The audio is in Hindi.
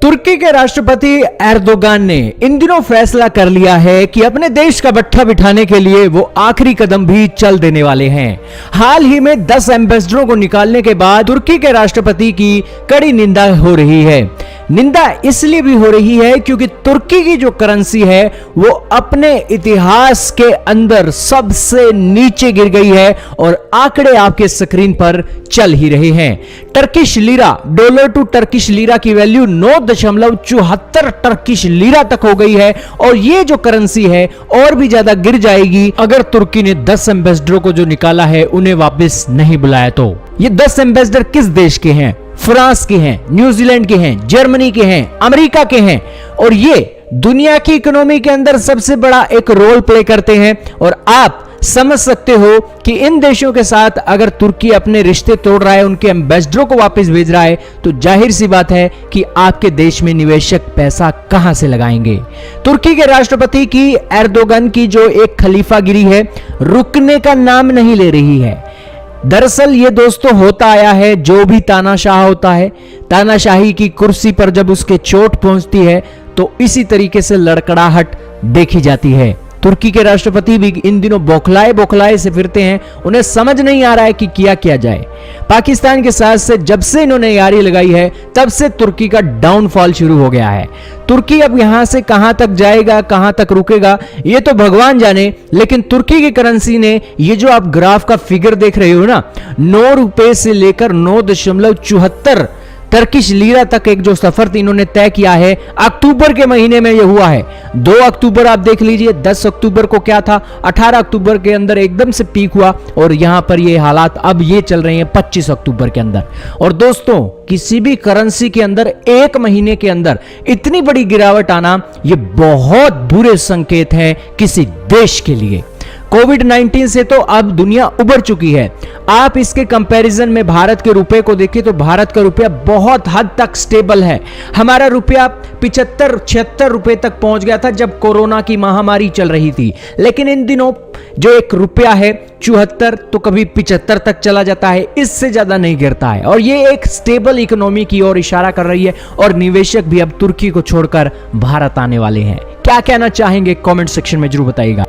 तुर्की के राष्ट्रपति एर्दोगान ने इन दिनों फैसला कर लिया है कि अपने देश का बट्ठा बिठाने के लिए वो आखिरी कदम भी चल देने वाले हैं। हाल ही में 10 एम्बेसडरों को निकालने के बाद तुर्की के राष्ट्रपति की कड़ी निंदा हो रही है। निंदा इसलिए भी हो रही है क्योंकि तुर्की की जो करेंसी है वो अपने इतिहास के अंदर सबसे नीचे गिर गई है और आंकड़े आपके स्क्रीन पर चल ही रहे हैं। Turkish lira, dollar to Turkish lira की वैल्यू 9.74 टर्किश लीरा तक हो गई है और ये जो करेंसी है और भी ज्यादा गिर जाएगी अगर तुर्की ने 10 एम्बेसडरों को जो निकाला है उन्हें वापस नहीं बुलाया तो। ये 10 एम्बेसडर किस देश के हैं? फ्रांस के हैं, न्यूजीलैंड के हैं, जर्मनी के हैं, अमेरिका के हैं और ये दुनिया की इकोनॉमी के अंदर सबसे बड़ा एक रोल प्ले करते हैं। और आप समझ सकते हो कि इन देशों के साथ अगर तुर्की अपने रिश्ते तोड़ रहा है, उनके एम्बेसडरों को वापस भेज रहा है, तो जाहिर सी बात है कि आपके देश में निवेशक पैसा कहां से लगाएंगे। तुर्की के राष्ट्रपति की एर्दोगन की जो एक खलीफागिरी है रुकने का नाम नहीं ले रही है। दरअसल ये दोस्तों होता आया है, जो भी तानाशाह होता है, तानाशाही की कुर्सी पर जब उसके चोट पहुंचती है तो इसी तरीके से लड़खड़ाहट देखी जाती है। तुर्की के राष्ट्रपति भी इन दिनों बौखलाए से फिरते हैं, उन्हें समझ नहीं आ रहा है कि किया जाए। पाकिस्तान के साथ से जब से इन्होंने यारी लगाई है तब से तुर्की का डाउनफॉल शुरू हो गया है। तुर्की अब यहां से कहां तक जाएगा, कहां तक रुकेगा ये तो भगवान जाने, लेकिन तुर्की की करेंसी ने ये जो आप ग्राफ का फिगर देख रहे हो ना, 9 रुपए से लेकर 9.74 टर्किश लीरा तक एक जो सफर इन्होंने तय किया है अक्टूबर के महीने में यह हुआ है। 2 अक्टूबर आप देख लीजिए, 10 अक्टूबर को क्या था, 18 अक्टूबर के अंदर एकदम से पीक हुआ और यहां पर ये हालात अब ये चल रहे हैं 25 अक्टूबर के अंदर। और दोस्तों किसी भी करेंसी के अंदर एक महीने के अंदर इतनी बड़ी गिरावट आना ये बहुत बुरे संकेत हैं किसी देश के लिए। कोविड-19 से तो अब दुनिया उबर चुकी है। आप इसके कंपैरिजन में भारत के रुपए को देखिए तो भारत का रुपया बहुत हद तक स्टेबल है। हमारा रुपया 75-76 रुपए तक पहुंच गया था जब कोरोना की महामारी चल रही थी, लेकिन इन दिनों जो एक रुपया है 74 तो कभी 75 तक चला जाता है, इससे ज्यादा नहीं गिरता है और ये एक स्टेबल इकोनॉमी की ओर इशारा कर रही है और निवेशक भी अब तुर्की को छोड़कर भारत आने वाले हैं। क्या कहना चाहेंगे कमेंट सेक्शन में जरूर बताइएगा।